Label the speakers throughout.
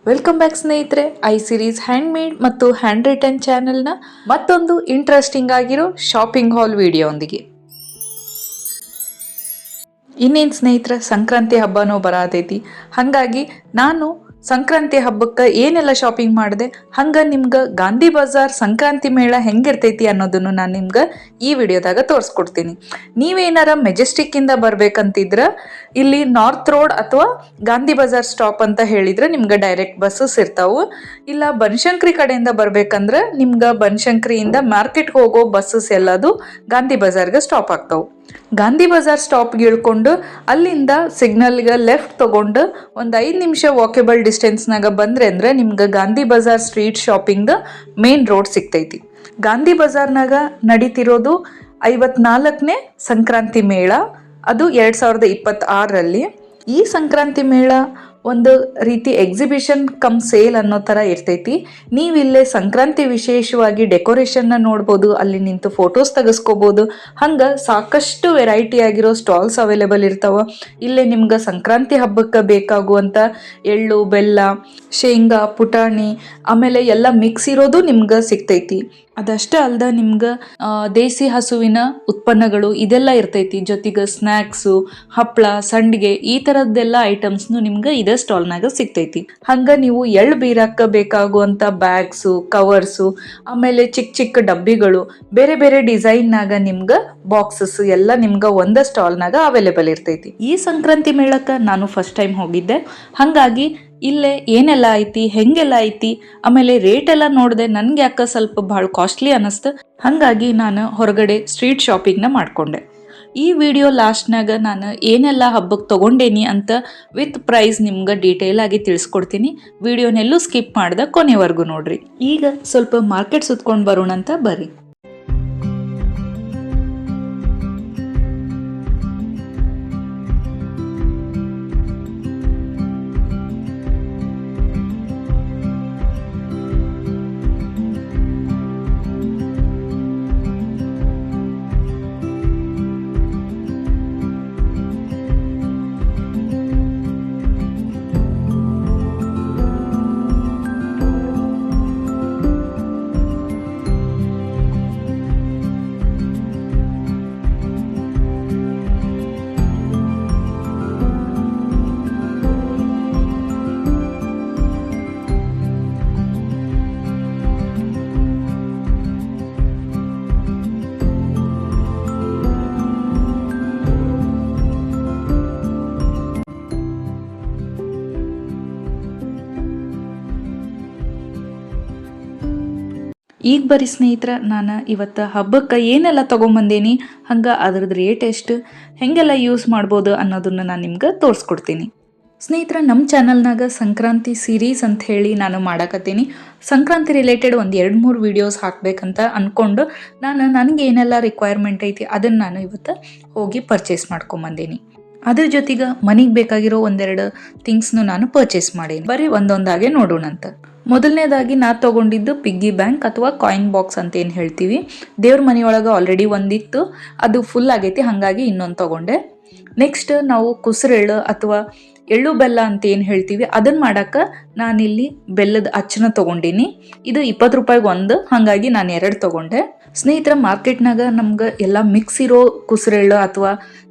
Speaker 1: Welcome back ಸ್ನೇಹಿತರೆ. I series hand made ಮತ್ತು hand return ಚಾನೆಲ್ನ ಮತ್ತೊಂದು ಇಂಟ್ರೆಸ್ಟಿಂಗ್ ಆಗಿರೋ ಶಾಪಿಂಗ್ ಹಾಲ್ ವಿಡಿಯೋ ಒಂದಿಗೆ. ಇನ್ನೇನು ಸ್ನೇಹಿತರೆ, ಸಂಕ್ರಾಂತಿ ಹಬ್ಬನೂ ಬರತೈತಿ. ಹಾಗಾಗಿ ನಾನು ಸಂಕ್ರಾಂತಿ ಹಬ್ಬಕ್ಕೆ ಏನೆಲ್ಲ ಶಾಪಿಂಗ್ ಮಾಡಿದೆ, ಹಂಗೆ ನಿಮ್ಗೆ ಗಾಂಧಿ ಬಜಾರ್ ಸಂಕ್ರಾಂತಿ ಮೇಳ ಹೆಂಗಿರ್ತೈತಿ ಅನ್ನೋದನ್ನು ನಾನು ನಿಮ್ಗೆ ಈ ವಿಡಿಯೋದಾಗ ತೋರಿಸ್ಕೊಡ್ತೀನಿ. ನೀವೇನಾರ ಮೆಜೆಸ್ಟಿಕ್ಕಿಂದ ಬರ್ಬೇಕಂತಿದ್ರೆ ಇಲ್ಲಿ ನಾರ್ತ್ ರೋಡ್ ಅಥವಾ ಗಾಂಧಿ ಬಜಾರ್ ಸ್ಟಾಪ್ ಅಂತ ಹೇಳಿದ್ರೆ ನಿಮ್ಗೆ ಡೈರೆಕ್ಟ್ ಬಸ್ಸಸ್ ಇರ್ತಾವೆ. ಇಲ್ಲ ಬನಶಂಕರಿ ಕಡೆಯಿಂದ ಬರ್ಬೇಕಂದ್ರೆ ನಿಮ್ಗೆ ಬನಶಂಕರಿಯಿಂದ ಮಾರ್ಕೆಟ್ಗೆ ಹೋಗೋ ಬಸ್ಸಸ್ ಎಲ್ಲದು ಗಾಂಧಿ ಬಜಾರ್ಗೆ ಸ್ಟಾಪ್ ಆಗ್ತಾವೆ. ಗಾಂಧಿ ಬಜಾರ್ ಸ್ಟಾಪ್ಗೆ ಇಳ್ಕೊಂಡು ಅಲ್ಲಿಂದ ಸಿಗ್ನಲ್ಗೆ ಲೆಫ್ಟ್ ತೊಗೊಂಡು ಒಂದು 5 ನಿಮಿಷ ವಾಕೇಬಲ್ ಡಿಸ್ಟೆನ್ಸ್ನಾಗ ಬಂದ್ರೆ ಅಂದ್ರೆ ನಿಮ್ಗೆ ಗಾಂಧಿ ಬಜಾರ್ ಸ್ಟ್ರೀಟ್ ಶಾಪಿಂಗ್ದ ಮೇನ್ ರೋಡ್ ಸಿಗ್ತೈತಿ. ಗಾಂಧಿ ಬಜಾರ್ನಾಗ ನಡೀತಿರೋದು 54ನೇ ಸಂಕ್ರಾಂತಿ ಮೇಳ. ಅದು 2026ರಲ್ಲಿ. ಈ ಸಂಕ್ರಾಂತಿ ಮೇಳ ಒಂದು ರೀತಿ ಎಕ್ಸಿಬಿಷನ್ ಕಮ್ ಸೇಲ್ ಅನ್ನೋ ಥರ ಇರ್ತೈತಿ. ನೀವಿಲ್ಲೇ ಸಂಕ್ರಾಂತಿ ವಿಶೇಷವಾಗಿ ಡೆಕೋರೇಷನ್ನ ನೋಡ್ಬೋದು, ಅಲ್ಲಿ ನಿಂತು ಫೋಟೋಸ್ ತೆಗೆಸ್ಕೋಬೋದು. ಹಂಗೆ ಸಾಕಷ್ಟು ವೆರೈಟಿ ಆಗಿರೋ ಸ್ಟಾಲ್ಸ್ ಅವೈಲೇಬಲ್ ಇರ್ತಾವೆ. ಇಲ್ಲೇ ನಿಮ್ಗೆ ಸಂಕ್ರಾಂತಿ ಹಬ್ಬಕ್ಕೆ ಬೇಕಾಗುವಂಥ ಎಳ್ಳು, ಬೆಲ್ಲ, ಶೇಂಗಾ, ಪುಟಾಣಿ ಆಮೇಲೆ ಎಲ್ಲ ಮಿಕ್ಸ್ ಇರೋದು ನಿಮ್ಗೆ ಸಿಗ್ತೈತಿ. ಅದಷ್ಟೇ ಅಲ್ದ ನಿಮ್ಗೆ ದೇಸಿ ಹಸುವಿನ ಉತ್ಪನ್ನಗಳು ಇದೆಲ್ಲ ಇರ್ತೈತಿ. ಜೊತೆಗೆ ಸ್ನ್ಯಾಕ್ಸು, ಹಪ್ಪಳ, ಸಂಡಿಗೆ ಈ ಥರದ್ದೆಲ್ಲ ಐಟಮ್ಸ್ನು ನಿಮ್ಗೆ ಇದೇ ಸ್ಟಾಲ್ನಾಗ ಸಿಗ್ತೈತಿ. ಹಂಗೆ ನೀವು ಎಳ್ಳು ಬೀರಾಕ ಬೇಕಾಗುವಂಥ ಬ್ಯಾಗ್ಸು, ಕವರ್ಸು, ಆಮೇಲೆ ಚಿಕ್ಕ ಚಿಕ್ಕ ಡಬ್ಬಿಗಳು, ಬೇರೆ ಬೇರೆ ಡಿಸೈನ್ನಾಗ ನಿಮ್ಗೆ ಬಾಕ್ಸಸ್ ಎಲ್ಲ ನಿಮ್ಗೆ ಒಂದೇ ಸ್ಟಾಲ್ನಾಗ ಅವೈಲೇಬಲ್ ಇರ್ತೈತಿ. ಈ ಸಂಕ್ರಾಂತಿ ಮೇಳಕ್ಕೆ ನಾನು ಫಸ್ಟ್ ಟೈಮ್ ಹೋಗಿದ್ದೆ. ಹಾಗಾಗಿ ಇಲ್ಲೇ ಏನೆಲ್ಲ ಐತಿ, ಹೆಂಗೆಲ್ಲ ಐತಿ, ಆಮೇಲೆ ರೇಟ್ ಎಲ್ಲ ನೋಡಿದೆ. ನನಗೆ ಯಾಕೆ ಸ್ವಲ್ಪ ಭಾಳ ಕಾಸ್ಟ್ಲಿ ಅನ್ನಿಸ್ತು. ಹಾಗಾಗಿ ನಾನು ಹೊರಗಡೆ ಸ್ಟ್ರೀಟ್ ಶಾಪಿಂಗ್ನ ಮಾಡಿಕೊಂಡೆ. ಈ ವಿಡಿಯೋ ಲಾಸ್ಟ್ನಾಗ ನಾನು ಏನೆಲ್ಲ ಹಬ್ಬಕ್ಕೆ ತೊಗೊಂಡೇನಿ ಅಂತ ವಿತ್ ಪ್ರೈಸ್ ನಿಮ್ಗೆ ಡೀಟೇಲ್ ಆಗಿ ತಿಳಿಸ್ಕೊಡ್ತೀನಿ. ವಿಡಿಯೋನೆಲ್ಲೂ ಸ್ಕಿಪ್ ಮಾಡ್ದೆ ಕೊನೆವರೆಗೂ ನೋಡ್ರಿ. ಈಗ ಸ್ವಲ್ಪ ಮಾರ್ಕೆಟ್ ಸುತ್ಕೊಂಡು ಬರೋಣ ಅಂತ ಬರ್ರಿ. ಈಗ ಬರೀ ಸ್ನೇಹಿತರೆ, ನಾನು ಇವತ್ತು ಹಬ್ಬಕ್ಕೆ ಏನೆಲ್ಲ ತೊಗೊಂಬಂದೇನಿ, ಹಂಗೆ ಅದ್ರದ್ದು ರೇಟ್ ಎಷ್ಟು, ಹೆಂಗೆಲ್ಲ ಯೂಸ್ ಮಾಡ್ಬೋದು ಅನ್ನೋದನ್ನು ನಾನು ನಿಮ್ಗೆ ತೋರಿಸ್ಕೊಡ್ತೀನಿ. ಸ್ನೇಹಿತರೆ, ನಮ್ಮ ಚಾನಲ್ನಾಗ ಸಂಕ್ರಾಂತಿ ಸೀರೀಸ್ ಅಂತ ಹೇಳಿ ನಾನು ಮಾಡಕತ್ತೀನಿ. ಸಂಕ್ರಾಂತಿ ರಿಲೇಟೆಡ್ ಒಂದು 2-3 ವೀಡಿಯೋಸ್ ಹಾಕಬೇಕಂತ ಅಂದ್ಕೊಂಡು ನನಗೆ ಏನೆಲ್ಲ ರಿಕ್ವೈರ್ಮೆಂಟ್ ಐತಿ ಅದನ್ನು ನಾನು ಇವತ್ತು ಹೋಗಿ ಪರ್ಚೇಸ್ ಮಾಡ್ಕೊಂಬಂದೇನಿ. ಅದ್ರ ಜೊತೆಗೆ ಮನೆಗೆ ಬೇಕಾಗಿರೋ 1-2 ಥಿಂಗ್ಸ್ನು ನಾನು ಪರ್ಚೇಸ್ ಮಾಡೀನಿ. ಬರೀ ಒಂದೊಂದಾಗೆ ನೋಡೋಣಂತ. ಮೊದಲನೇದಾಗಿ ನಾ ತೊಗೊಂಡಿದ್ದು ಪಿಗ್ಗಿ ಬ್ಯಾಂಕ್ ಅಥವಾ ಕಾಯಿನ್ ಬಾಕ್ಸ್ ಅಂತ ಏನು ಹೇಳ್ತೀವಿ. ದೇವ್ರ ಮನೆಯೊಳಗೆ ಆಲ್ರೆಡಿ ಒಂದಿತ್ತು, ಅದು ಫುಲ್ ಆಗೈತಿ, ಹಾಗಾಗಿ ಇನ್ನೊಂದು ತೊಗೊಂಡೆ. ನೆಕ್ಸ್ಟ್ ನಾವು ಕುಸುರೆಳ್ಳು ಅಥವಾ ಎಳ್ಳು ಬೆಲ್ಲ ಅಂತ ಏನು ಹೇಳ್ತೀವಿ, ಅದನ್ನು ಮಾಡೋಕ್ಕೆ ನಾನಿಲ್ಲಿ ಬೆಲ್ಲದ ಅಚ್ಚನ ತೊಗೊಂಡಿನಿ. ಇದು 20 ರೂಪಾಯಿಗೆ ಒಂದು, ಹಾಗಾಗಿ ನಾನು 2 ತೊಗೊಂಡೆ. ಸ್ನೇಹಿತರ, ಮಾರ್ಕೆಟ್ನಾಗ ನಮ್ಗೆ ಎಲ್ಲ ಮಿಕ್ಸ್ ಇರೋ ಕುಸುರೆಳ್ಳು ಅಥವಾ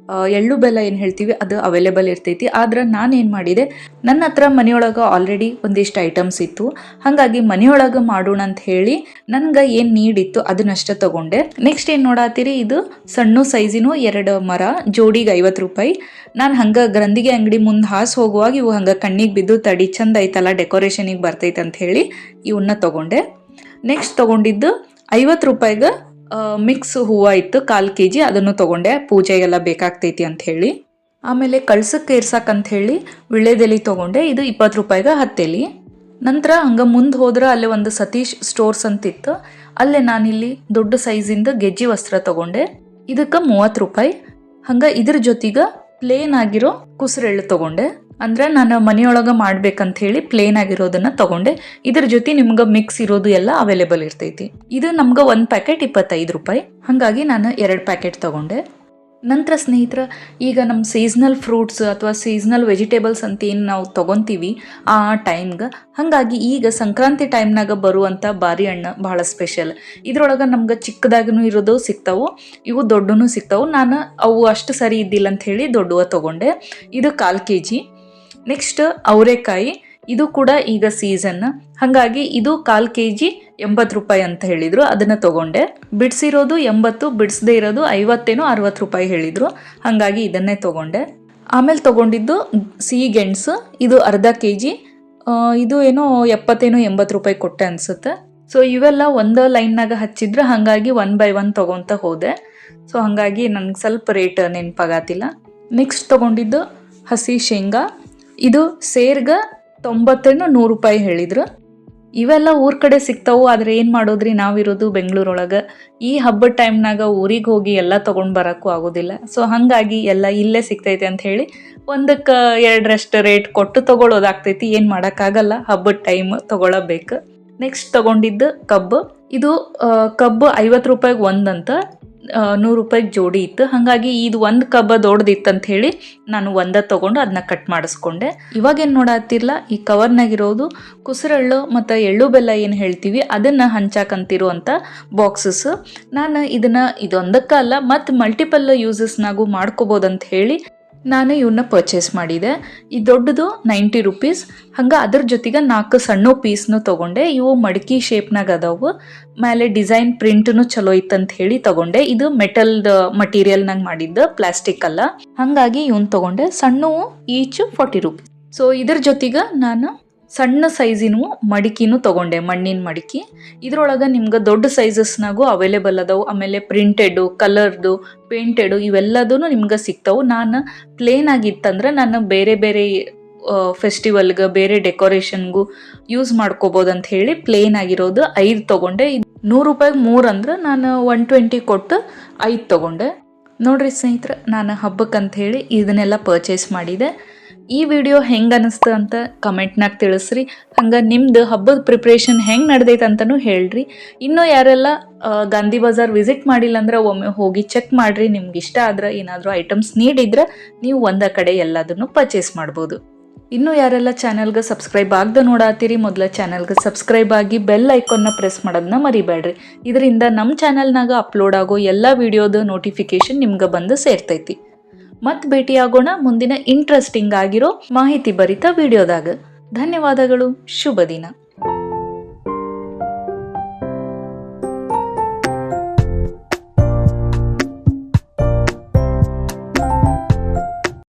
Speaker 1: ಎಳ್ಳು ಬೆಲ್ಲ ಏನು ಹೇಳ್ತೀವಿ ಅದು ಅವೈಲೇಬಲ್ ಇರ್ತೈತಿ. ಆದ್ರೆ ನಾನೇನು ಮಾಡಿದೆ, ನನ್ನ ಹತ್ರ ಮನೆಯೊಳಗೆ ಆಲ್ರೆಡಿ ಒಂದಿಷ್ಟು ಐಟಮ್ಸ್ ಇತ್ತು. ಹಾಗಾಗಿ ಮನೆಯೊಳಗೆ ಮಾಡೋಣ ಅಂತ ಹೇಳಿ ನನ್ಗೆ ಏನು ನೀಡಿತ್ತು ಅದನ್ನಷ್ಟೇ ತೊಗೊಂಡೆ. ನೆಕ್ಸ್ಟ್ ಏನು ನೋಡತ್ತೀರಿ, ಇದು ಸಣ್ಣ ಸೈಜಿನೂ 2 ಮರ, ಜೋಡಿಗೆ 50 ರೂಪಾಯಿ. ನಾನು ಹಂಗೆ ಗ್ರಂಥಿಗೆ ಅಂಗಡಿ ಮುಂದೆ ಹಾಸ್ ಹೋಗುವಾಗ ಇವು ಹಂಗೆ ಕಣ್ಣಿಗೆ ಬಿದ್ದು ತಡಿ ಚಂದ ಐತಲ್ಲ ಡೆಕೋರೇಷನಿಗೆ ಬರ್ತೈತೆ ಅಂತ ಹೇಳಿ ಇವನ್ನ ತೊಗೊಂಡೆ. ನೆಕ್ಸ್ಟ್ ತೊಗೊಂಡಿದ್ದು 50 ರೂಪಾಯಿಗೆ ಮಿಕ್ಸ್ ಹೂವು ಇತ್ತು, 1/4 kg, ಅದನ್ನು ತೊಗೊಂಡೆ. ಪೂಜೆಗೆಲ್ಲ ಬೇಕಾಗ್ತೈತಿ ಅಂತ ಹೇಳಿ. ಆಮೇಲೆ ಕಳ್ಸಕ್ಕೆ ಇರ್ಸಕ್ಕಂತ ಹೇಳಿ ವಿಳ್ಳೆದೆಲೆ ತೊಗೊಂಡೆ. ಇದು 20 ರೂಪಾಯಿಗೆ 10 ಎಲೆ. ನಂತರ ಹಂಗೆ ಮುಂದೆ ಹೋದ್ರೆ ಅಲ್ಲೇ ಒಂದು ಸತೀಶ್ ಸ್ಟೋರ್ಸ್ ಅಂತಿತ್ತು, ಅಲ್ಲೇ ನಾನಿಲ್ಲಿ ದೊಡ್ಡ ಸೈಜಿಂದ ಗೆಜ್ಜಿ ವಸ್ತ್ರ ತೊಗೊಂಡೆ. ಇದಕ್ಕೆ 30 ರೂಪಾಯಿ. ಹಂಗೆ ಇದ್ರ ಜೊತೆಗೆ ಪ್ಲೇನ್ ಆಗಿರೋ ಕುಸುರೆಳ್ಳು ತೊಗೊಂಡೆ. ಅಂದ್ರೆ ನಾನು ಮನೆಯೊಳಗೆ ಮಾಡ್ಬೇಕಂತ ಹೇಳಿ ಪ್ಲೇನ್ ಆಗಿರೋದನ್ನ ತೊಗೊಂಡೆ. ಇದ್ರ ಜೊತೆ ನಿಮ್ಗೆ ಮಿಕ್ಸ್ ಇರೋದು ಎಲ್ಲ ಅವೈಲೇಬಲ್ ಇರ್ತೈತಿ. ಇದು ನಮ್ಗೆ 1 ಪ್ಯಾಕೆಟ್ 25 ರೂಪಾಯಿ, ಹಾಗಾಗಿ ನಾನು 2 ಪ್ಯಾಕೆಟ್ ತೊಗೊಂಡೆ. ನಂತರ ಸ್ನೇಹಿತರ, ಈಗ ನಮ್ಮ ಸೀಸ್ನಲ್ ಫ್ರೂಟ್ಸ್ ಅಥವಾ ಸೀಸ್ನಲ್ ವೆಜಿಟೇಬಲ್ಸ್ ಅಂತ ಏನು ನಾವು ತೊಗೊತೀವಿ ಆ ಟೈಮ್ಗೆ, ಹಾಗಾಗಿ ಈಗ ಸಂಕ್ರಾಂತಿ ಟೈಮ್ನಾಗ ಬರುವಂಥ ಬಾರಿ ಹಣ್ಣು ಭಾಳ ಸ್ಪೆಷಲ್. ಇದ್ರೊಳಗೆ ನಮ್ಗೆ ಚಿಕ್ಕದಾಗೂ ಇರೋದು ಸಿಗ್ತಾವೆ, ಇವು ದೊಡ್ಡೂ ಸಿಗ್ತಾವೆ. ನಾನು ಅವು ಅಷ್ಟು ಸರಿ ಇದ್ದಿಲ್ಲ ಅಂತ ಹೇಳಿ ದೊಡ್ಡವ ತೊಗೊಂಡೆ. ಇದು 1/4 kg. ನೆಕ್ಸ್ಟ್ ಅವರೆಕಾಯಿ, ಇದು ಕೂಡ ಈಗ ಸೀಸನ್, ಹಾಗಾಗಿ ಇದು 1/4 kg 80 ರೂಪಾಯಿ ಅಂತ ಹೇಳಿದರು, ಅದನ್ನು ತೊಗೊಂಡೆ. ಬಿಡಿಸಿರೋದು 80, ಬಿಡಿಸದೇ ಇರೋದು 50 60 ರೂಪಾಯಿ ಹೇಳಿದರು, ಹಾಗಾಗಿ ಇದನ್ನೇ ತೊಗೊಂಡೆ. ಆಮೇಲೆ ತೊಗೊಂಡಿದ್ದು ಸಿಹಿ ಗೆಣಸು, ಇದು ಅರ್ಧ kg, ಇದು ಏನೋ 70 80 ರೂಪಾಯಿ ಕೊಟ್ಟೆ ಅನಿಸುತ್ತೆ. ಸೊ ಇವೆಲ್ಲ ಒಂದು ಲೈನ್ನಾಗ ಹಚ್ಚಿದ್ರೆ, ಹಾಗಾಗಿ 1 by 1 ತೊಗೊತ ಹೋದೆ. ಸೊ ಹಾಗಾಗಿ ನನಗೆ ಸ್ವಲ್ಪ ರೇಟ್ ನೆನಪಾಗತ್ತಿಲ್ಲ. ನೆಕ್ಸ್ಟ್ ತೊಗೊಂಡಿದ್ದು ಹಸಿ ಶೇಂಗಾ, ಇದು ಸೇರ್ಗೆ 90 100 ರೂಪಾಯಿ ಹೇಳಿದ್ರು. ಇವೆಲ್ಲ ಊರ ಕಡೆ ಸಿಗ್ತಾವು, ಆದರೆ ಏನು ಮಾಡೋದ್ರಿ, ನಾವಿರೋದು ಬೆಂಗಳೂರೊಳಗೆ. ಈ ಹಬ್ಬದ ಟೈಮ್ನಾಗ ಊರಿಗೆ ಹೋಗಿ ಎಲ್ಲ ತೊಗೊಂಡು ಬರೋಕ್ಕೂ ಆಗೋದಿಲ್ಲ. ಸೊ ಹಾಗಾಗಿ ಎಲ್ಲ ಇಲ್ಲೇ ಸಿಗ್ತೈತೆ ಅಂತ ಹೇಳಿ ಒಂದಕ್ಕೆ 2ರಷ್ಟು ರೇಟ್ ಕೊಟ್ಟು ತೊಗೊಳೋದಾಗ್ತೈತಿ. ಏನು ಮಾಡೋಕ್ಕಾಗಲ್ಲ, ಹಬ್ಬದ ಟೈಮ್ ತೊಗೊಳಬೇಕು. ನೆಕ್ಸ್ಟ್ ತೊಗೊಂಡಿದ್ದು ಕಬ್ಬು, ಇದು ಕಬ್ಬು 50 ರೂಪಾಯಿಗೆ ಒಂದಂತ, 100 ರೂಪಾಯಿಗೆ ಜೋಡಿ ಇತ್ತು. ಹಾಗಾಗಿ ಇದು ಒಂದು ಕಬ್ಬ ದೊಡ್ಡದಿತ್ತು ಅಂತ ಹೇಳಿ ನಾನು ಒಂದ ತೊಗೊಂಡು ಅದನ್ನ ಕಟ್ ಮಾಡಿಸ್ಕೊಂಡೆ. ಇವಾಗೇನು ನೋಡತ್ತಿರಲ್ಲ, ಈ ಕವರ್ನಾಗಿರೋದು ಕುಸುರಳ್ಳು ಮತ್ತು ಎಳ್ಳು ಬೆಲ್ಲ ಏನು ಹೇಳ್ತೀವಿ ಅದನ್ನು ಹಂಚಾಕಂತಿರುವಂಥ ಬಾಕ್ಸಸ್. ನಾನು ಇದೊಂದಕ್ಕೆ ಅಲ್ಲ, ಮತ್ತು ಮಲ್ಟಿಪಲ್ ಯೂಸಸ್ನಾಗೂ ಮಾಡ್ಕೋಬೋದಂತ ಹೇಳಿ ನಾನು ಇವನ್ನ ಪರ್ಚೇಸ್ ಮಾಡಿದೆ. ಈ ದೊಡ್ಡದು 90 ರೂಪೀಸ್. ಹಂಗೆ ಅದ್ರ ಜೊತೆಗೆ 4 ಸಣ್ಣ ಪೀಸ್ನು ತೊಗೊಂಡೆ. ಇವು ಮಡಕಿ ಶೇಪ್ನಾಗ ಅದಾವು, ಮೇಲೆ ಡಿಸೈನ್ ಪ್ರಿಂಟ್ನು ಚಲೋ ಇತ್ತಂತ ಹೇಳಿ ತೊಗೊಂಡೆ. ಇದು ಮೆಟಲ್ದ ಮಟೀರಿಯಲ್ನಾಗ ಮಾಡಿದ್ದ, ಪ್ಲಾಸ್ಟಿಕ್ ಅಲ್ಲ. ಹಾಗಾಗಿ ಇವನ್ ತೊಗೊಂಡೆ. ಸಣ್ಣವು ಈಚ್ 40 ರೂಪೀಸ್. ಸೊ ಇದ್ರ ಜೊತೆಗೆ ನಾನು ಸಣ್ಣ ಸೈಜಿನೂ ಮಡಿಕಿನೂ ತೊಗೊಂಡೆ, ಮಣ್ಣಿನ ಮಡಿಕೆ. ಇದ್ರೊಳಗೆ ನಿಮ್ಗೆ ದೊಡ್ಡ ಸೈಜಸ್ನಾಗೂ ಅವೈಲೇಬಲ್ ಅದಾವು. ಆಮೇಲೆ ಪ್ರಿಂಟೆಡು, ಕಲರ್ದು, ಪೇಂಟೆಡು ಇವೆಲ್ಲದೂ ನಿಮ್ಗೆ ಸಿಗ್ತಾವೆ. ನಾನು ಪ್ಲೇನ್ ಆಗಿತ್ತಂದ್ರೆ ನಾನು ಬೇರೆ ಬೇರೆ ಫೆಸ್ಟಿವಲ್ಗೆ, ಬೇರೆ ಡೆಕೋರೇಷನ್ಗೂ ಯೂಸ್ ಮಾಡ್ಕೋಬೋದಂತ ಹೇಳಿ ಪ್ಲೇನ್ ಆಗಿರೋದು 5 ತೊಗೊಂಡೆ. 100 ರೂಪಾಯಿಗೆ 3 ಅಂದ್ರೆ ನಾನು 120 ಕೊಟ್ಟು 5 ತೊಗೊಂಡೆ. ನೋಡ್ರಿ ಸ್ನೇಹಿತರೆ, ನಾನು ಹಬ್ಬಕ್ಕಂತ ಹೇಳಿ ಇದನ್ನೆಲ್ಲ ಪರ್ಚೇಸ್ ಮಾಡಿದೆ. ಈ ವಿಡಿಯೋ ಹೆಂಗೆ ಅನ್ನಿಸ್ತು ಅಂತ ಕಮೆಂಟ್ನಾಗ ತಿಳಿಸ್ರಿ. ಹಂಗೆ ನಿಮ್ದು ಹಬ್ಬದ ಪ್ರಿಪ್ರೇಷನ್ ಹೆಂಗೆ ನಡೆದೈತೆ ಅಂತಲೂ ಹೇಳ್ರಿ. ಇನ್ನೂ ಯಾರೆಲ್ಲ ಗಾಂಧಿ ಬಜಾರ್ ವಿಸಿಟ್ ಮಾಡಿಲ್ಲ ಅಂದ್ರೆ ಒಮ್ಮೆ ಹೋಗಿ ಚೆಕ್ ಮಾಡಿರಿ. ನಿಮ್ಗೆ ಇಷ್ಟ ಆದ್ರೆ, ಏನಾದರೂ ಐಟಮ್ಸ್ ನೀಡಿದ್ರೆ ನೀವು ಒಂದೇ ಕಡೆ ಎಲ್ಲದನ್ನು ಪರ್ಚೇಸ್ ಮಾಡ್ಬೋದು. ಇನ್ನೂ ಯಾರೆಲ್ಲ ಚಾನಲ್ಗೆ ಸಬ್ಸ್ಕ್ರೈಬ್ ಆಗದೆ ನೋಡಾತೀರಿ, ಮೊದಲ ಚಾನಲ್ಗೆ ಸಬ್ಸ್ಕ್ರೈಬ್ ಆಗಿ ಬೆಲ್ ಐಕಾನ್ನ ಪ್ರೆಸ್ ಮಾಡೋದನ್ನ ಮರಿಬೇಡ್ರಿ. ಇದರಿಂದ ನಮ್ಮ ಚಾನಲ್ನಾಗ ಅಪ್ಲೋಡ್ ಆಗೋ ಎಲ್ಲ ವಿಡಿಯೋದ ನೋಟಿಫಿಕೇಶನ್ ನಿಮ್ಗೆ ಬಂದು ಸೇರ್ತೈತಿ. ಮತ್ತೆ ಭೇಟಿಯಾಗೋಣ ಮುಂದಿನ ಇಂಟ್ರೆಸ್ಟಿಂಗ್ ಆಗಿರೋ ಮಾಹಿತಿ ಭರಿತ ವಿಡಿಯೋದಾಗ. ಧನ್ಯವಾದಗಳು. ಶುಭ ದಿನ.